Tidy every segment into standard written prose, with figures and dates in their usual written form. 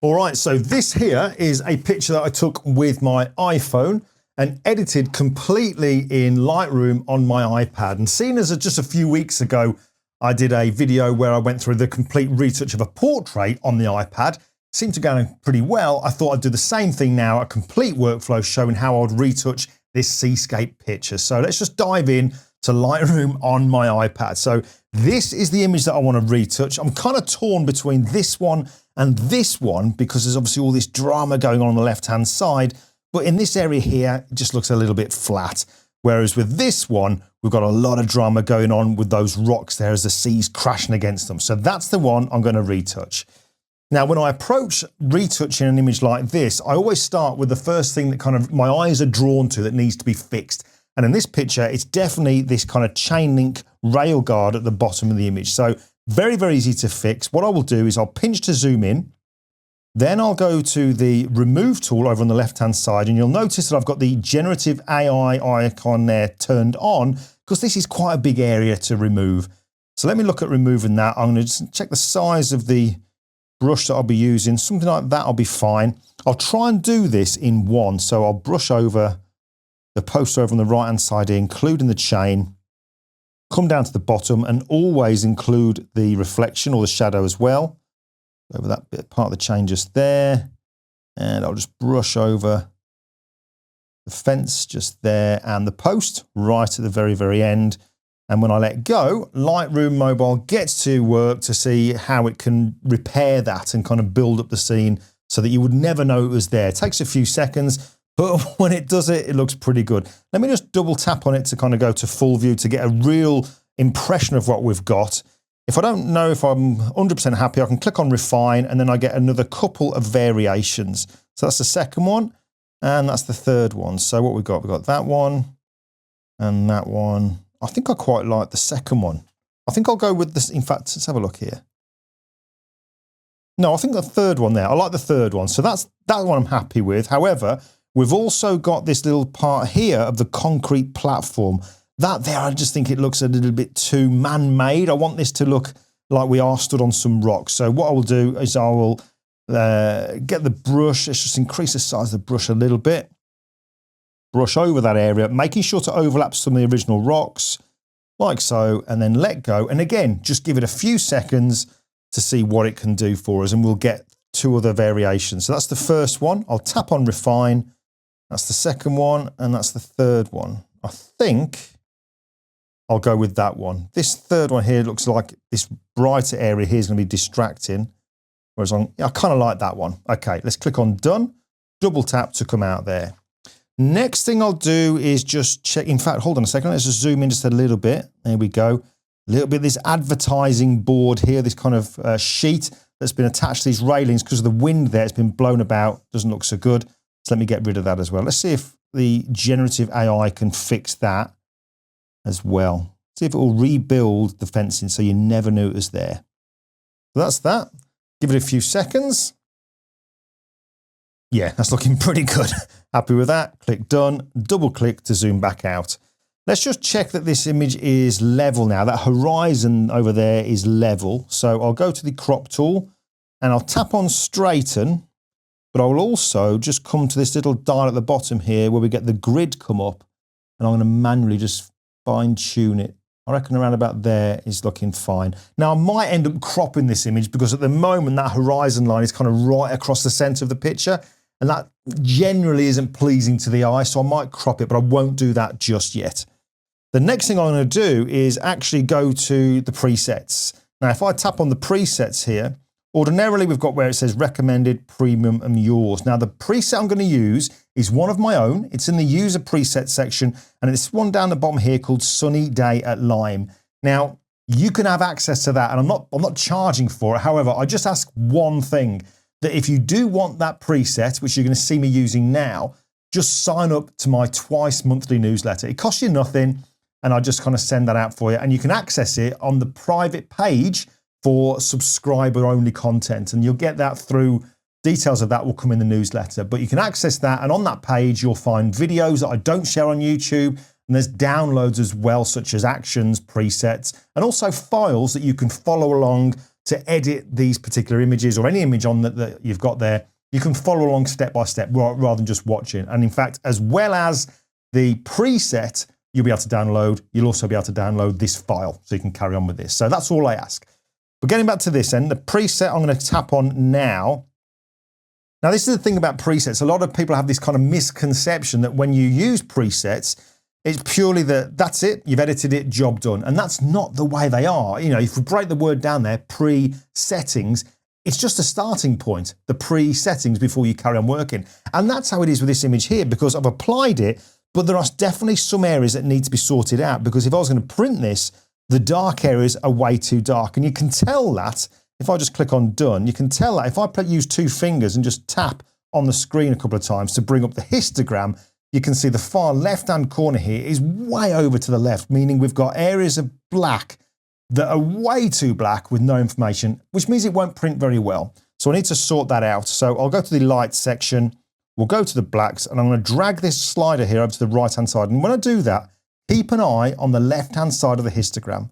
All right, so this here is a picture that I took with my iPhone and edited completely in Lightroom on my iPad. And seeing as just a few weeks ago, I did a video where I went through the complete retouch of a portrait on the iPad. Seemed to go pretty well. I thought I'd do the same thing now, a complete workflow showing how I would retouch this seascape picture. So let's just dive in to Lightroom on my iPad. So this is the image that I want to retouch. I'm kind of torn between this one and this one because there's obviously all this drama going on the left-hand side. But in this area here, it just looks a little bit flat. Whereas with this one, we've got a lot of drama going on with those rocks there as the sea's crashing against them. So that's the one I'm going to retouch. Now, when I approach retouching an image like this, I always start with the first thing that kind of my eyes are drawn to that needs to be fixed. And in this picture, it's definitely this kind of chain link rail guard at the bottom of the image. So very, very easy to fix. What I will do is I'll pinch to zoom in. Then I'll go to the remove tool over on the left-hand side, and you'll notice that I've got the generative AI icon there turned on because this is quite a big area to remove. So let me look at removing that. I'm going to just check the size of the brush that I'll be using. Something like that will be fine. I'll try and do this in one. So I'll brush over the poster over on the right-hand side here, including the chain, come down to the bottom and always include the reflection or the shadow as well. Over that bit, part of the chain just there. And I'll just brush over the fence just there and the post right at the very, very end. And when I let go, Lightroom Mobile gets to work to see how it can repair that and kind of build up the scene so that you would never know it was there. It takes a few seconds, but when it does it, it looks pretty good. Let me just double tap on it to kind of go to full view to get a real impression of what we've got. If I don't know if I'm 100% happy, I can click on refine and then I get another couple of variations. So that's the second one and that's the third one. So what we've got that one and that one. I think I quite like the second one. I think I'll go with this. In fact, let's have a look here. No, I think the third one there. I like the third one. So that's that one I'm happy with. However, we've also got this little part here of the concrete platform. That there, I just think it looks a little bit too man-made. I want this to look like we are stood on some rocks. So what I will do is I will get the brush. Let's just increase the size of the brush a little bit. Brush over that area, making sure to overlap some of the original rocks, like so, and then let go. And again, just give it a few seconds to see what it can do for us, and we'll get two other variations. So that's the first one. I'll tap on refine. That's the second one, and that's the third one. I think I'll go with that one. This third one here looks like this brighter area here is going to be distracting, whereas I kind of like that one. Okay, let's click on done, double tap to come out there. Next thing I'll do is just check. In fact, hold on a second. Let's just zoom in just a little bit. There we go. A little bit of this advertising board here, this kind of sheet that's been attached to these railings because of the wind there. It's been blown about. Doesn't look so good. So let me get rid of that as well. Let's see if the generative AI can fix that as well. See if it will rebuild the fencing so you never knew it was there. So that's that. Give it a few seconds. Yeah, that's looking pretty good. Happy with that. Click done, double click to zoom back out. Let's just check that this image is level now. That horizon over there is level. So I'll go to the crop tool and I'll tap on straighten, but I will also just come to this little dial at the bottom here where we get the grid come up, and I'm going to manually just fine tune it. I reckon around about there is looking fine. Now I might end up cropping this image because at the moment that horizon line is kind of right across the center of the picture. And that generally isn't pleasing to the eye, so I might crop it, but I won't do that just yet. The next thing I'm going to do is actually go to the presets. Now, if I tap on the presets here, ordinarily we've got where it says recommended, premium, and yours. Now, the preset I'm going to use is one of my own. It's in the user preset section, and it's one down the bottom here called Sunny Day at Lyme. Now, you can have access to that, and I'm not charging for it. However, I just ask one thing. That if you do want that preset, which you're going to see me using now, just sign up to my twice monthly newsletter. It costs you nothing, and I just kind of send that out for you. And you can access it on the private page for subscriber-only content, and you'll get that through, details of that will come in the newsletter. But you can access that, and on that page, you'll find videos that I don't share on YouTube, and there's downloads as well, such as actions, presets, and also files that you can follow along to edit these particular images or any image on that you've got there. You can follow along step by step rather than just watching. And in fact, as well as the preset you'll be able to download, you'll also be able to download this file so you can carry on with this. So that's all I ask. But getting back to this end, the preset I'm going to tap on now. Now, this is the thing about presets. A lot of people have this kind of misconception that when you use presets, it's purely that's it, you've edited it, job done. And that's not the way they are. You know, if we break the word down there, pre-settings, it's just a starting point, the pre-settings before you carry on working. And that's how it is with this image here, because I've applied it, but there are definitely some areas that need to be sorted out, because if I was going to print this, the dark areas are way too dark. And you can tell that if I just click on done, you can tell that if I use 2 fingers and just tap on the screen a couple of times to bring up the histogram, you can see the far left-hand corner here is way over to the left, meaning we've got areas of black that are way too black with no information, which means it won't print very well. So I need to sort that out. So I'll go to the light section, we'll go to the blacks, and I'm going to drag this slider here over to the right-hand side. And when I do that, keep an eye on the left-hand side of the histogram.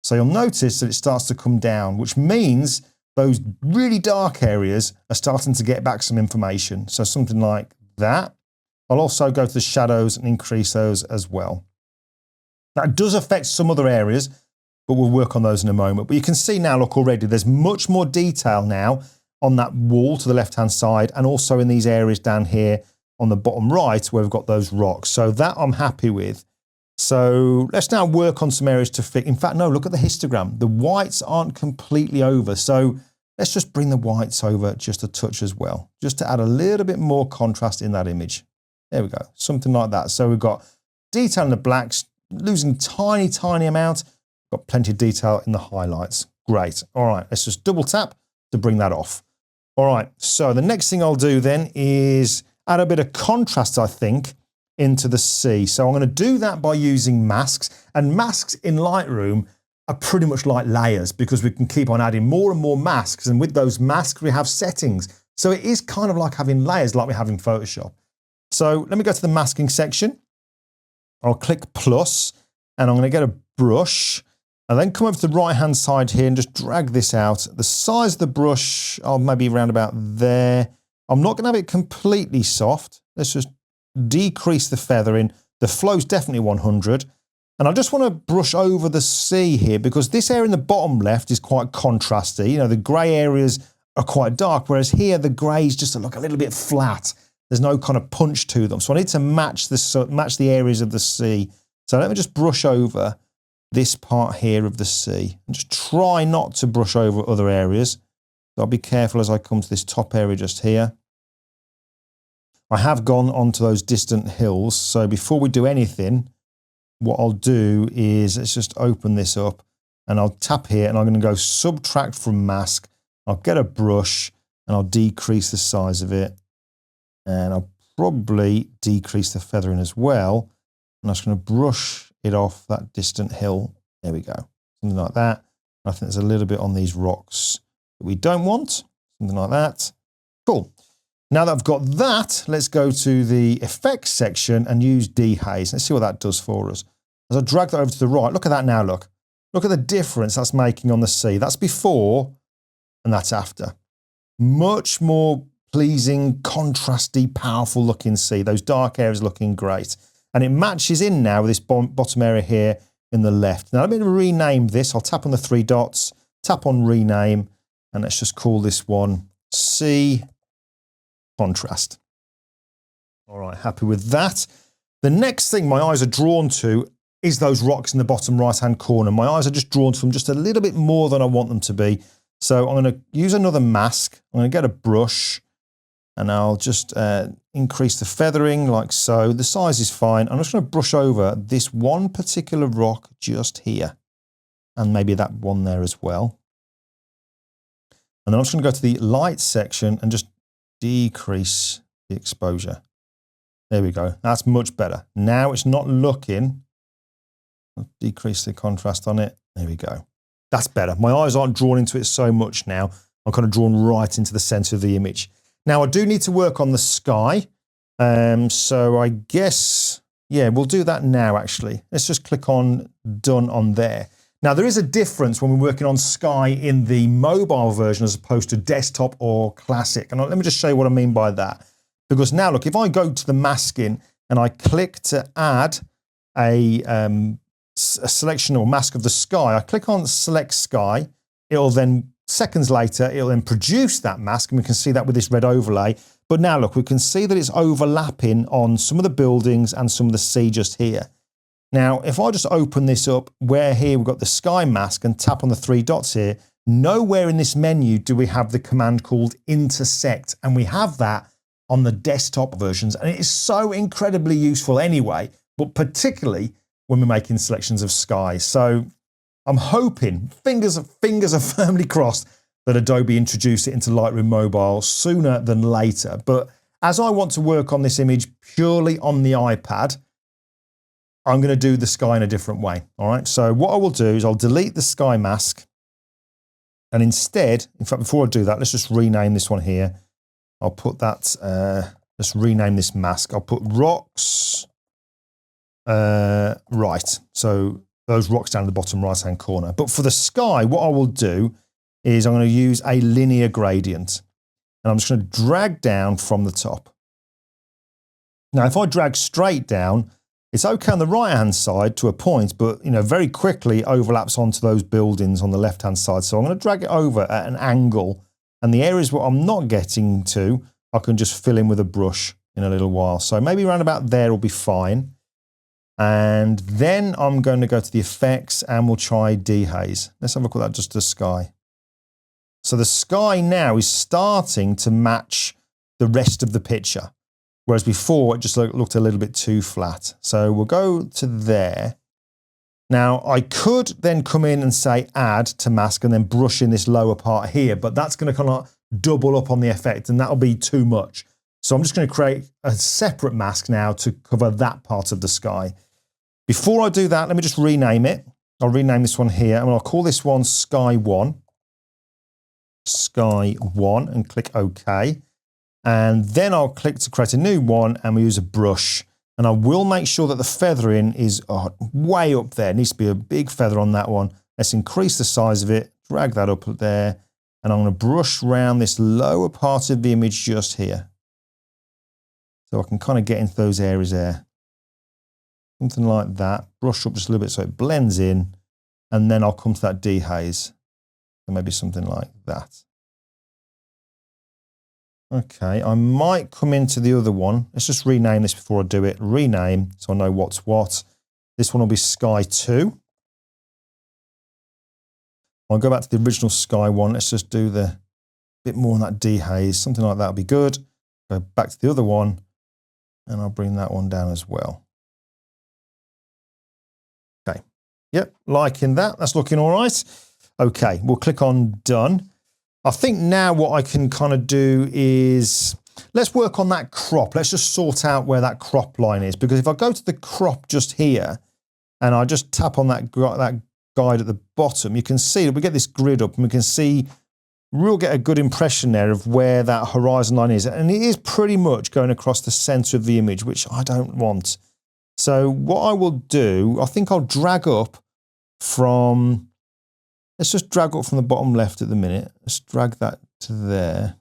So you'll notice that it starts to come down, which means those really dark areas are starting to get back some information. So something like that. I'll also go to the shadows and increase those as well. That does affect some other areas, but we'll work on those in a moment. But you can see now, look, already there's much more detail now on that wall to the left-hand side, and also in these areas down here on the bottom right where we've got those rocks. So that I'm happy with. So let's now work on some areas to fit. In fact, no, look at the histogram. The whites aren't completely over. So let's just bring the whites over just a touch as well, just to add a little bit more contrast in that image. There we go, something like that. So we've got detail in the blacks, losing tiny amount. Got plenty of detail in the highlights. Great. All right, let's just double tap to bring that off. All right, so the next thing I'll do then is add a bit of contrast, I think, into the sea. So I'm going to do that by using masks, and masks in Lightroom are pretty much like layers because we can keep on adding more and more masks, and with those masks we have settings. So it is kind of like having layers like we have in Photoshop. So let me go to the masking section. I'll click plus, and I'm going to get a brush, and then come over to the right hand side here and just drag this out. The size of the brush, I'll maybe around about there. I'm not going to have it completely soft. Let's just decrease the feathering. The flow's definitely 100. And I just want to brush over the sea here because this area in the bottom left is quite contrasty. You know, the grey areas are quite dark, whereas here the greys just look a little bit flat. There's no kind of punch to them. So I need to match the areas of the sea. So let me just brush over this part here of the sea and just try not to brush over other areas. So I'll be careful as I come to this top area just here. I have gone onto those distant hills. So before we do anything, what I'll do is let's just open this up and I'll tap here and I'm going to go subtract from mask. I'll get a brush and I'll decrease the size of it. And I'll probably decrease the feathering as well. And I'm just going to brush it off that distant hill. There we go. Something like that. I think there's a little bit on these rocks that we don't want. Something like that. Cool. Now that I've got that, let's go to the effects section and use dehaze. Let's see what that does for us. As I drag that over to the right, look at that now, look. Look at the difference that's making on the sea. That's before and that's after. Much more pleasing, contrasty, powerful looking sea. Those dark areas looking great. And it matches in now with this bottom area here in the left. Now let me rename this. I'll tap on the 3 dots, tap on rename, and let's just call this one Sea Contrast. All right, happy with that. The next thing my eyes are drawn to is those rocks in the bottom right-hand corner. My eyes are just drawn to them just a little bit more than I want them to be. So I'm going to use another mask. I'm going to get a brush and I'll just increase the feathering like so. The size is fine. I'm just going to brush over this one particular rock just here and maybe that one there as well. And then I'm just going to go to the light section and just decrease the exposure. There we go. That's much better. Now it's not looking. I'll decrease the contrast on it. There we go. That's better. My eyes aren't drawn into it so much now. I'm kind of drawn right into the center of the image. Now I do need to work on the sky. So I guess, yeah, we'll do that now actually. Let's just click on done on there. Now, there is a difference when we're working on Sky in the mobile version as opposed to desktop or classic. And let me just show you what I mean by that. Because now, look, if I go to the masking and I click to add a selection or mask of the sky, I click on select sky, it'll then, seconds later, it'll then produce that mask, and we can see that with this red overlay. But now, look, we can see that it's overlapping on some of the buildings and some of the sea just here. Now, if I just open this up, where here we've got the sky mask and tap on the 3 dots here, nowhere in this menu do we have the command called intersect, and we have that on the desktop versions, and it is so incredibly useful anyway, but particularly when we're making selections of sky. So I'm hoping, fingers are firmly crossed, that Adobe introduce it into Lightroom Mobile sooner than later. But as I want to work on this image purely on the iPad, I'm going to do the sky in a different way. All right. So what I will do is I'll delete the sky mask. And instead, in fact, before I do that, let's just rename this one here. I'll put that, let's rename this mask. I'll put rocks, right. So those rocks down in the bottom right-hand corner. But for the sky, what I will do is I'm going to use a linear gradient. And I'm just going to drag down from the top. Now, if I drag straight down, it's okay on the right-hand side to a point, but very quickly overlaps onto those buildings on the left-hand side. So I'm going to drag it over at an angle, and the areas where I'm not getting to, I can just fill in with a brush in a little while. So maybe around about there will be fine. And then I'm going to go to the effects and we'll try dehaze. Let's have a look at that, just the sky. So the sky now is starting to match the rest of the picture. Whereas before, it just looked a little bit too flat. So we'll go to there. Now, I could then come in and say add to mask and then brush in this lower part here, but that's going to kind of double up on the effect and that'll be too much. So I'm just going to create a separate mask now to cover that part of the sky. Before I do that, let me just rename it. I'll rename this one here and I'll call this one Sky 1. Sky 1 and click OK. And then I'll click to create a new one and we use a brush. And I will make sure that the feathering is way up there. It needs to be a big feather on that one. Let's increase the size of it, drag that up there. And I'm going to brush around this lower part of the image just here. So I can kind of get into those areas there. Something like that. Brush up just a little bit so it blends in. And then I'll come to that dehaze. So maybe something like that. Okay, I might come into the other one. Let's just rename this before I do it. Rename, so I know what's what. This one will be Sky 2. I'll go back to the original Sky 1. Let's just do the bit more on that dehaze. Something like that will be good. Go back to the other one, and I'll bring that one down as well. Okay, yep, liking that. That's looking all right. Okay, we'll click on Done. I think now what I can kind of do is, let's work on that crop. Let's just sort out where that crop line is. Because if I go to the crop just here, and I just tap on that guide at the bottom, you can see that we get this grid up and we can see, we'll get a good impression there of where that horizon line is. And it is pretty much going across the center of the image, which I don't want. So what I will do, I think I'll drag up from, let's just drag up from the bottom left at the minute. Let's drag that to there.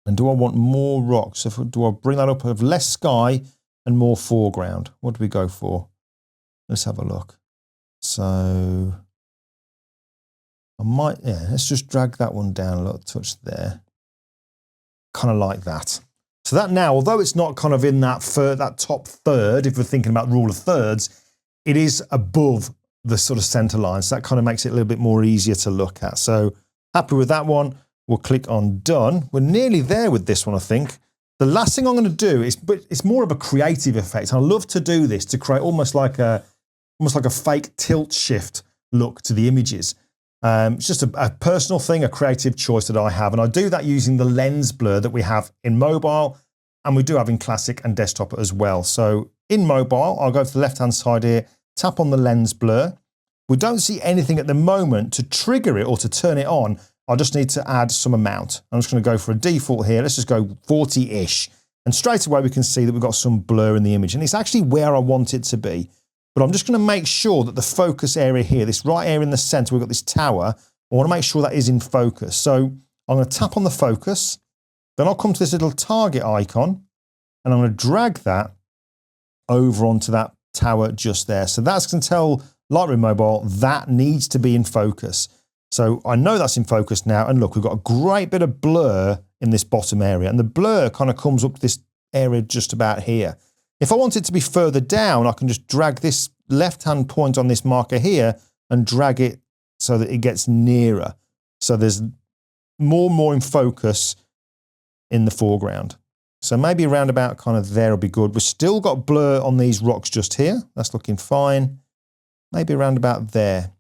And do I want more rocks? Do I bring that up of less sky and more foreground? What do we go for? Let's have a look. So I might, yeah, let's just drag that one down a little touch there. Kind of like that. So that now, although it's not kind of in that top third, if we're thinking about rule of thirds, it is above the sort of center line. So that kind of makes it a little bit more easier to look at. So happy with that one. We'll click on Done. We're nearly there with this one, I think. The last thing I'm going to do is, but it's more of a creative effect. I love to do this to create almost like a fake tilt shift look to the images. It's just a personal thing, a creative choice that I have. And I do that using the lens blur that we have in mobile and we do have in classic and desktop as well. So in mobile, I'll go to the left-hand side here, tap on the lens blur. We don't see anything at the moment to trigger it or to turn it on. I just need to add some amount. I'm just going to go for a default here. Let's just go 40-ish. And straight away we can see that we've got some blur in the image. And it's actually where I want it to be. but I'm just going to make sure that the focus area here, this right area in the center, we've got this tower. I want to make sure that is in focus. So I'm going to tap on the focus, then I'll come to this little target icon, and I'm going to drag that over onto that tower just there. So that's going to tell Lightroom Mobile that needs to be in focus. So I know that's in focus now, and look, we've got a great bit of blur in this bottom area, and the blur kind of comes up to this area just about here. If I want it to be further down, I can just drag this left-hand point on this marker here and drag it so that it gets nearer. So there's more and more in focus in the foreground. So maybe around about kind of there will be good. We've still got blur on these rocks just here. That's looking fine. Maybe around about there.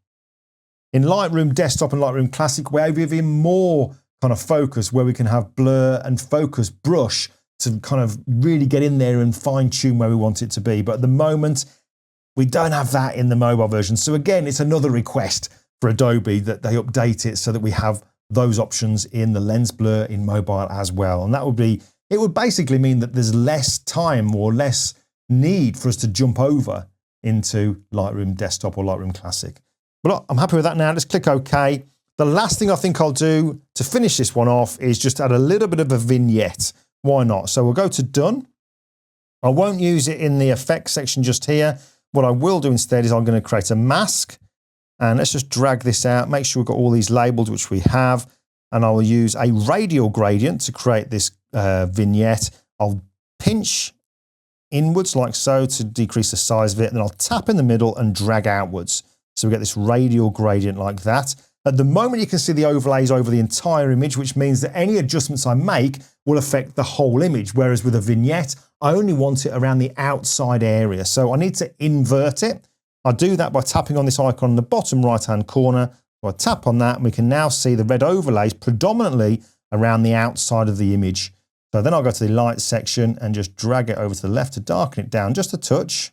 In Lightroom Desktop and Lightroom Classic, we're even more kind of focus where we can have blur and focus brush to kind of really get in there and fine tune where we want it to be. But at the moment, we don't have that in the mobile version. So again, it's another request for Adobe that they update it so that we have those options in the lens blur in mobile as well. And that would be, it would basically mean that there's less time or less need for us to jump over into Lightroom Desktop or Lightroom Classic. But I'm happy with that now. Let's click OK. The last thing I think I'll do to finish this one off is just add a little bit of a vignette. Why not? So we'll go to Done. I won't use it in the effects section just here. What I will do instead is I'm going to create a mask. And let's just drag this out. Make sure we've got all these labeled, which we have. And I will use a radial gradient to create this vignette. I'll pinch inwards like so to decrease the size of it. And then I'll tap in the middle and drag outwards. So we get this radial gradient like that. At the moment, you can see the overlays over the entire image, which means that any adjustments I make will affect the whole image. Whereas with a vignette, I only want it around the outside area. So I need to invert it. I do that by tapping on this icon in the bottom right-hand corner. So I tap on that, and we can now see the red overlays predominantly around the outside of the image. So then I'll go to the light section and just drag it over to the left to darken it down just a touch,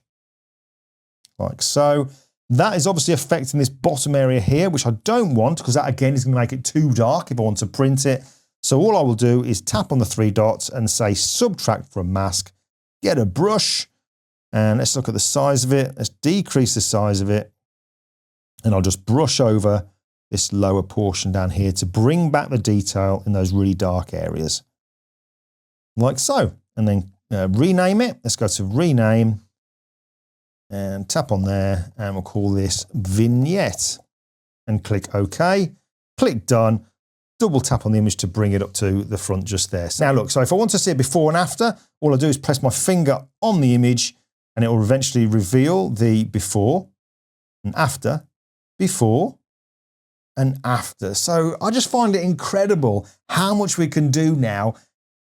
like so. That is obviously affecting this bottom area here, which I don't want because that again is going to make it too dark if I want to print it. So all I will do is tap on the three dots and say subtract from mask, get a brush, and let's look at the size of it. Let's decrease the size of it. And I'll just brush over this lower portion down here to bring back the detail in those really dark areas. Like so. And then rename it. Let's go to rename. And tap on there, and we'll call this Vignette. And click OK. Click Done. Double tap on the image to bring it up to the front just there. Now look, so if I want to see it before and after, all I do is press my finger on the image, and it will eventually reveal the before and after, before and after. So I just find it incredible how much we can do now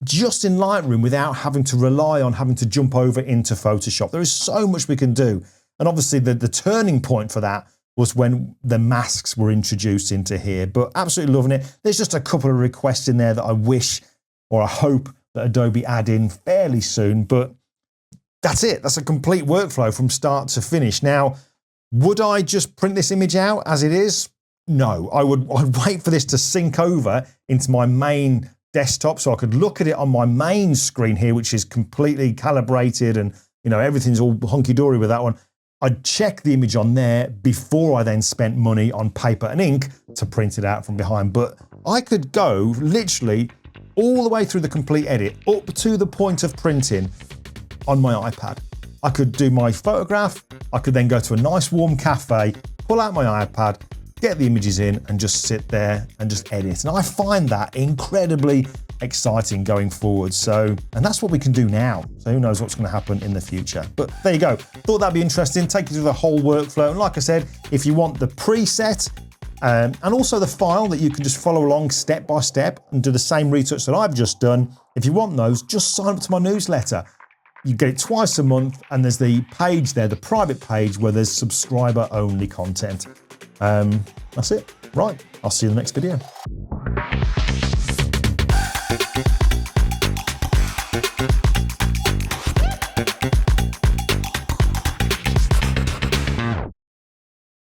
just in Lightroom without having to rely on having to jump over into Photoshop. There is so much we can do. And obviously the turning point for that was when the masks were introduced into here, but absolutely loving it. There's just a couple of requests in there that I wish, or I hope that Adobe add in fairly soon, but that's it. That's a complete workflow from start to finish. Now, would I just print this image out as it is? No, I'd wait for this to sync over into my main desktop so I could look at it on my main screen here, which is completely calibrated and everything's all hunky-dory with that one. I'd check the image on there before I then spent money on paper and ink to print it out from behind. But I could go literally all the way through the complete edit up to the point of printing on my iPad. I could do my photograph. I could then go to a nice warm cafe, pull out my iPad, get the images in and just sit there and just edit. And I find that incredibly exciting going forward. So, and that's what we can do now. So who knows what's going to happen in the future. But there you go. Thought that'd be interesting. Take you through the whole workflow. And like I said, if you want the preset and also the file that you can just follow along step by step and do the same retouch that I've just done, if you want those, just sign up to my newsletter. You get it twice a month, and there's the page there, the private page where there's subscriber only content. That's it. Right. I'll see you in the next video.